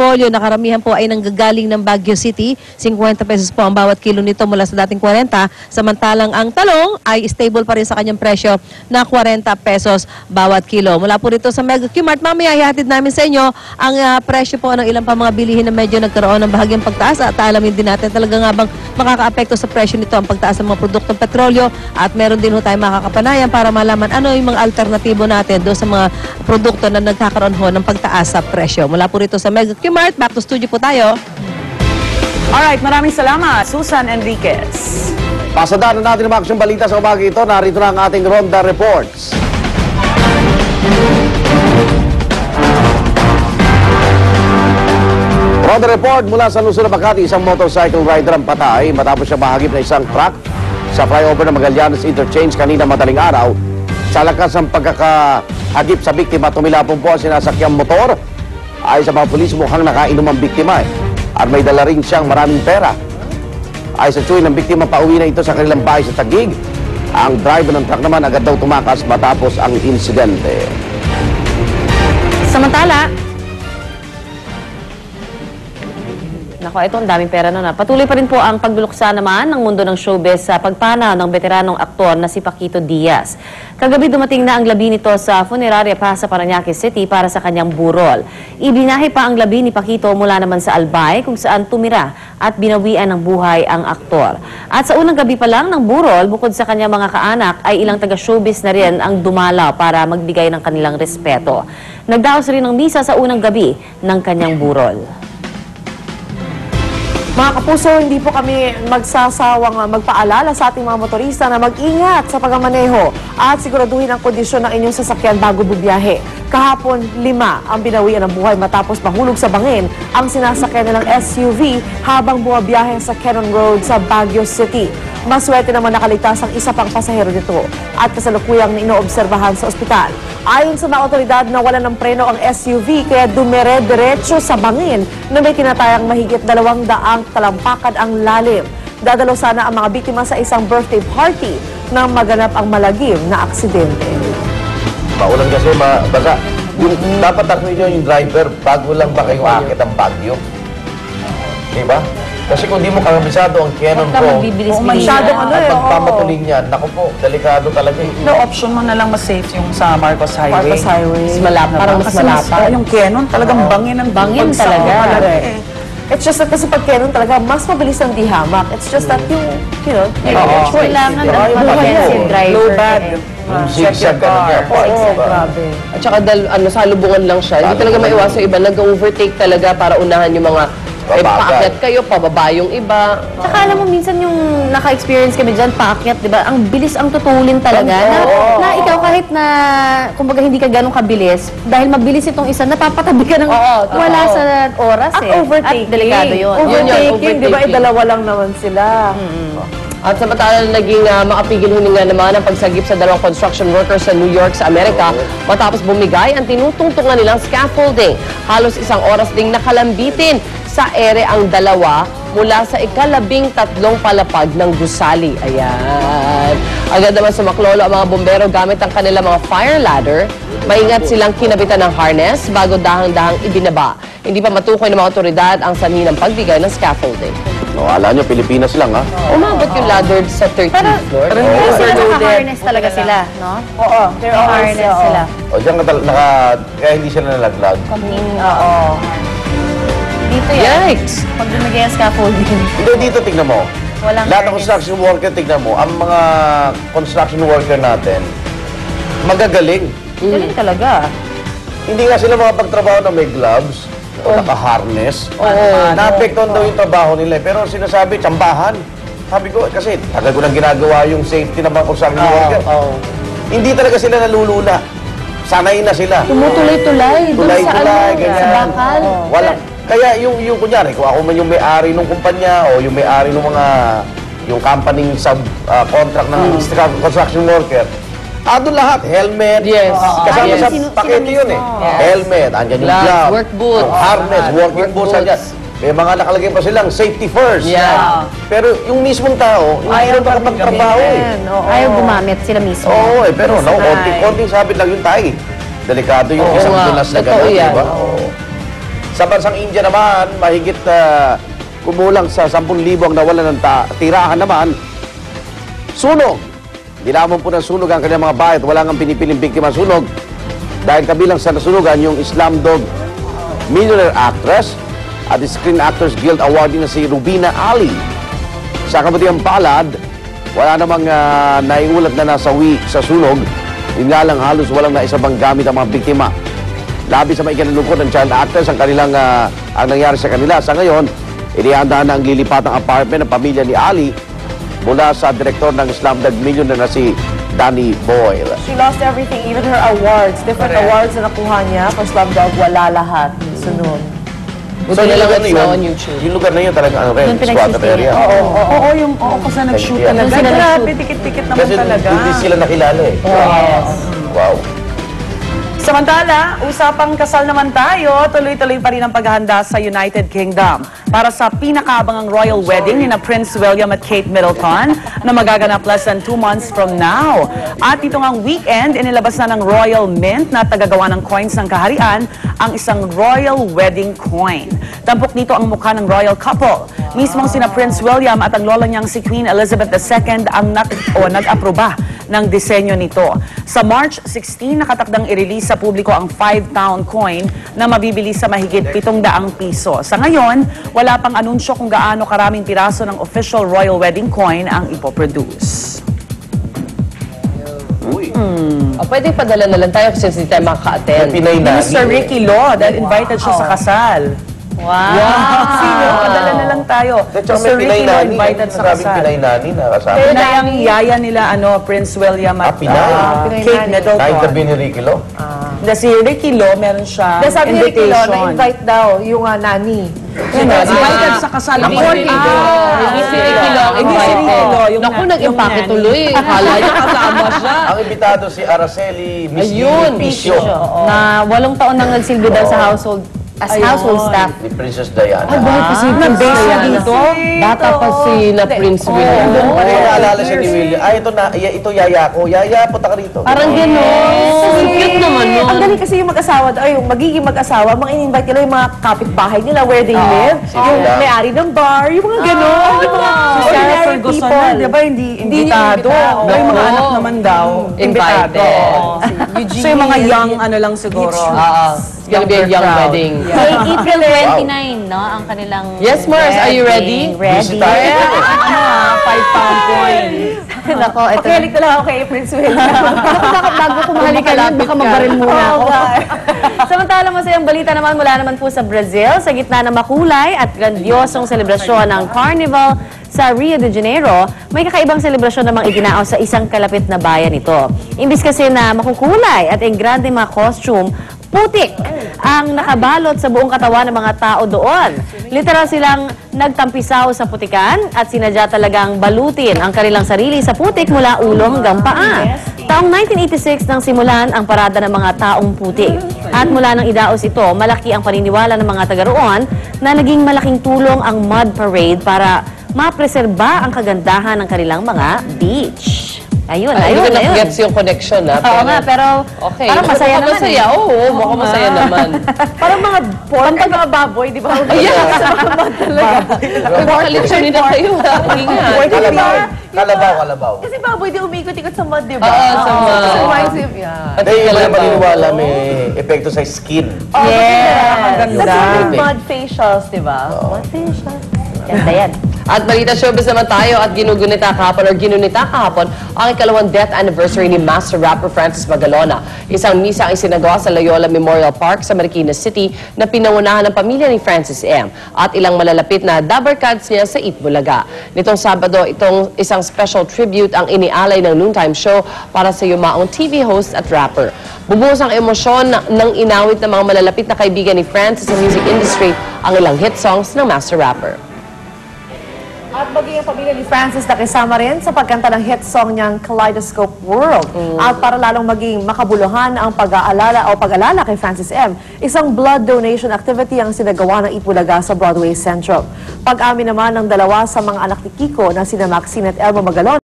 repolyo na karamihan po ay nanggagaling ng Baguio City. 50 pesos po ang bawat kilo nito mula sa dating 40. Samantalang ang talong ay stable pa rin sa kanyang presyo na 40 pesos bawat kilo. Mula po rito sa Mega Q-Mart, mamaya ihatid namin sa inyo ang presyo po ng ilang pa mga bilihin na medyo nagkaroon ng bahagyang pagtaas at alamin din natin talaga nga bang makakaapekto sa presyo nito ang pagtaas ng mga produktong petrolyo at meron din ho tayong makakapanayan para malaman ano yung mga alternatibo natin doon sa mga produkto na nagkakaroon ho ng pagtaas sa presyo. Mula po rito sa Mega Q-Mart, back to studio po tayo. Alright, maraming salamat, Susan Enriquez. Pasadahan na natin ang aksyong balita sa umaga ito. Narito na ang ating Ronda Reports. Ronda Report mula sa Luzon, Makati, isang motorcycle rider ang patay matapos siya mahagip na isang truck sa flyover ng Magallanes Interchange kanina madaling araw. Sa lakas ng pagkakahagip sa biktima, tumilapon po ang sinasakyang motor. Ayon sa mga pulis, mukhang nakainom ang biktima at may dala rin siyang maraming pera. Ayon sa tsuy ng biktima, pauwi na ito sa kanilang bahay sa Taguig. Ang driver ng truck naman agad daw tumakas matapos ang insidente. Samantala, ito ang daming pera na. Patuloy pa rin po ang pagbuluksa naman ng mundo ng showbiz sa pagpanaw ng veteranong aktor na si Paquito Diaz. Kagabi dumating na ang labi nito sa funeraria pa sa Parañaque City para sa kanyang burol. Ibinahe pa ang labi ni Paquito mula naman sa Albay kung saan tumira at binawian ng buhay ang aktor. At sa unang gabi pa lang ng burol, bukod sa kanyang mga kaanak, ay ilang taga-showbiz na rin ang dumalaw para magbigay ng kanilang respeto. Nagdaos rin ng misa sa unang gabi ng kanyang burol. Mga kapuso, hindi po kami magsasawang magpaalala sa ating mga motorista na mag-ingat sa pagmamaneho at siguraduhin ang kondisyon ng inyong sasakyan bago bubiyahe. Kahapon, 5 ang binawian ng buhay matapos mahulog sa bangin ang sinasakyan nilang SUV habang bumabiyahe sa Cannon Road sa Baguio City. Maswerte naman nakaligtas ang isa pang pasahero nito at kasalukuyang inoobserbahan sa ospital. Ayon sa mga otoridad, nawalan ng preno ang SUV kaya dumere-diretso sa bangin na may tinatayang mahigit 200 talampakan ang lalim. Dadalo sana ang mga biktima sa isang birthday party nang maganap ang malagim na aksidente. Maulan kasi, baka dapat takmin nyo yung driver bago lang ba kayo akit ang Baguio. Diba? Kasi kung di mo kabisado ang Cannon Road, masyadong at pagpamatuling yan, naku po, delikado talaga. No option mo na lang mas safe yung sa Marcos Highway. Marcos Highway. Mas malapa, parang mas malapa. Yung Cannon, talagang bangin ang bangin talaga. It's just that kasi pag Cannon talaga, mas mabilis ang dihamak. It's just that yung, you know, kailangan ng defensive driver. Low bad. Check your car. Grabe. At saka salubungan lang siya. Hindi talaga maiwasan iba. Nag-overtake talaga para unahan yung mga paakyat kayo, pababa yung iba. Tsaka alam mo, minsan yung naka-experience kami dyan, paakyat, di ba? Ang bilis ang tutulin talaga. Na ikaw kahit na, kumbaga hindi ka ganun kabilis, dahil mabilis itong isa, napapatabi ka ng wala sa oras At eh. overtaking. At delikado yun. Overtaking, di ba? Dalawa lang naman sila. At samantala naging makapigil huninga naman ang pagsagip sa dalawang construction workers sa New York sa Amerika matapos bumigay ang tinutungtungan nilang scaffolding. Halos isang oras ding nakalambitin sa ere ang dalawa mula sa ika-13 palapag ng gusali. Ayan. Agad naman sumaklolo ang mga bombero gamit ang kanilang mga fire ladder. Maingat silang kinabitan ng harness bago dahang-dahang ibinaba. Hindi pa matukoy ng mga otoridad ang sanhi ng pagbigay ng scaffolding. No, alam nyo, Pilipinas lang, ha? Umabot yung ladder sa 13th floor. Pero sila naka-harness talaga sila, no? Oo. Naka-harness sila. O, diyan kaya hindi sila nalaglag. Oo. Dito yan. Yikes! Pag lumagay ang scaffolding. Hindi, dito tignan mo. Walang Lahat ng harness. construction worker, tignan mo, ang mga construction worker natin, magagaling. Galing talaga. Hindi nga sila makapagtrabaho na may gloves o naka-harness. Naapektuhan daw yung trabaho nila. Pero sinasabi, tsambahan. Sabi ko, kasi tagal ko nang ginagawa yung safety ng mga construction worker. Hindi talaga sila nalulula. Sanay na sila. Tumutuloy-tulay. Tulay-tulay, ganyan. Sa bakal. Wala. Kaya yung kunyari, kung ako man yung may-ari ng kumpanya o yung may-ari ng mga, yung company sub-contract ng construction worker, doon lahat, helmet, kasama sa pakete yun eh. Helmet, andyan yung glove, work boots, harness, working boots, andyan. May mga nakalagay pa silang safety first. Pero yung mismong tao, ayaw makapagtrabaho eh. Ayaw gumamit sila mismo. Oo eh, pero no, konting sabit lang yung tayo. Delikado yung isang dulas na gano'n, di ba? Sa bansang India naman, mahigit kumulang sa 10,000 ang nawalan ng tirahan naman. Sunog. Dinamon po ng sunog ang kanyang mga bahay at wala nang pinipiling biktima sunog. Dahil kabilang sa nasunugan, yung Islam Dog millionaire actress at Screen Actors Guild awardee na si Rubina Ali. Sa kabutiang palad, wala namang naiulat na nasawi sa sunog. Yun nga lang, halos walang naisabang gamit ang mga biktima. Labi sa maikinalungkot ng child actors ang kanilang ang nangyari sa kanila. Sa ngayon, inihandaan na ang lilipatang apartment ng pamilya ni Ali mula sa direktor ng Islam Dog Millionaire na si Danny Boyle. She lost everything, even her awards. Different awards na nakuha niya for Slumdog, wala lahat. Sunod. So, yung lugar na on yun, YouTube. yung lugar na yun talaga ang rent, squatter area. Oo, kasi nag-shoot Yeah. talaga. Sila Grabe, tikit-tikit naman Kasi talaga. hindi sila nakilala eh. Wow. Samantala, usapang kasal naman tayo, tuloy-tuloy pa rin ang paghahanda sa United Kingdom para sa pinakaabangang royal wedding ni na Prince William at Kate Middleton na magaganap less than 2 months from now. At ito ngang weekend, inilabas na ng Royal Mint na tagagawa ng coins ng kaharian ang isang royal wedding coin. Tampok dito ang mukha ng royal couple. Mismong sina Prince William at ang lola niyang si Queen Elizabeth II ang nag-aproba ng disenyo nito. Sa March 16, nakatakdang i-release sa publiko ang 5-pound coin na mabibili sa mahigit 700 piso. Sa ngayon, wala pang anunsyo kung gaano karaming piraso ng official royal wedding coin ang ipoproduce. Uy. Pwede padala na lang tayo kasi hindi tayo makaka-attend. Pinay na. Mr. Ricky Lo, dahil invited siya sa kasal. Wow! Sino? Padala na lang tayo. Mr. Ricky Lo invited sa kasal. Pinay nani na kasama. Pinay ang yaya nila, Prince William at Pinay. Kate Middleton. Nainterview ni Ricky Lo. Si Ricky Lo, meron siya Sabi ni Ricky Lo, invitation. na-invite daw yung nani. Invited sa kasal. Hindi According to Hindi si Ricky Lo ang Hindi si Ricky Lo, yung Naku, yung nag-impake nanny. tuloy. Kala niya kasama siya. Ang imbitado si Araceli Ayun. Piscio Na 8 taon nang nagsilbi daw sa household household staff. ni Princess Diana. Na-base na dito. Bata pa si na Prince William. Naalala siya ni William. Ito yaya ko. Yaya, punta ka rito. Parang gano'n. Cute naman nun. Ang galing kasi yung mag-asawa, ay yung magiging mag-asawa, mga in-invite nila yung mga kapitbahay nila where they live, yung may-ari ng bar, yung mga gano'n. Yung mga Si Sarah ordinary Ferguson people. na, di ba, hindi imbitado. imbitado. Ay, mga Oo. anak naman daw. Invited. So yung mga young, lang siguro. It's gonna be a young crowd. wedding. April 29, no? Ang kanilang Yes, Mars, are you ready? Ready. 5-pound coin. Nako, ito. Makilig na lang ako kay Prince William. Bakit bago ko mahalikan yun, baka magbaril muna ako. Samantala, masayang balita naman mula naman po sa Brazil, sa gitna ng makulay at grandiosong selebrasyon ng Carnival sa Rio de Janeiro, may kakaibang selebrasyon namang iginaos sa isang kalapit na bayan ito. Imbis kasi na makukulay at engrande mga costume, putik ang nakabalot sa buong katawan ng mga tao doon. Literal silang nagtampisaw sa putikan at sinadya talagang balutin ang kanilang sarili sa putik mula ulo hanggang paa. Taong 1986 nang simulan ang parada ng mga taong putik. At mula nang idaos ito, malaki ang paniniwala ng mga taga roon na naging malaking tulong ang mud parade para mapreserba ang kagandahan ng kanilang mga beach. Ayun, ayun, Hindi ko ayun. na-gets yung connection, ha? Oo nga, pero Okay. parang masaya naman Masaya, oo. Mukhang masaya naman. Parang mga pork at mga baboy, di ba? Baka-leksyonin na kayo, ha? Ingat. Kalabaw. Kasi baboy di umikot-ikot sa mud, di ba? Oo, sa mud. So, reminds me, yeah. Hindi, yung mga maniniwala may epekto sa skin. Yeah, That's why mud facials, di ba? Mud facials. Ganda yan. At balita showbiz naman tayo at ginunita kahapon ang ikalawang death anniversary ni master rapper Francis Magalona. Isang misa ang isinagawa sa Loyola Memorial Park sa Marikina City na pinangunahan ng pamilya ni Francis M. at ilang malalapit na dabarkads niya sa Itbulaga. Nitong Sabado, itong isang special tribute ang inialay ng noontime show para sa yumaong TV host at rapper. Bubuhos ang emosyon ng inawit ng mga malalapit na kaibigan ni Francis sa music industry ang ilang hit songs ng master rapper. At maging ang pamilya ni Francis na kasama rin sa pagkanta ng hit song niyang Kaleidoscope World. At para lalong maging makabuluhan ang pag-aalala kay Francis M., isang blood donation activity ang sinagawa ng Itbulaga sa Broadway Central. Pag-amin naman ng dalawa sa mga anak ni Kiko na sina Maxine at Elmo Magalona,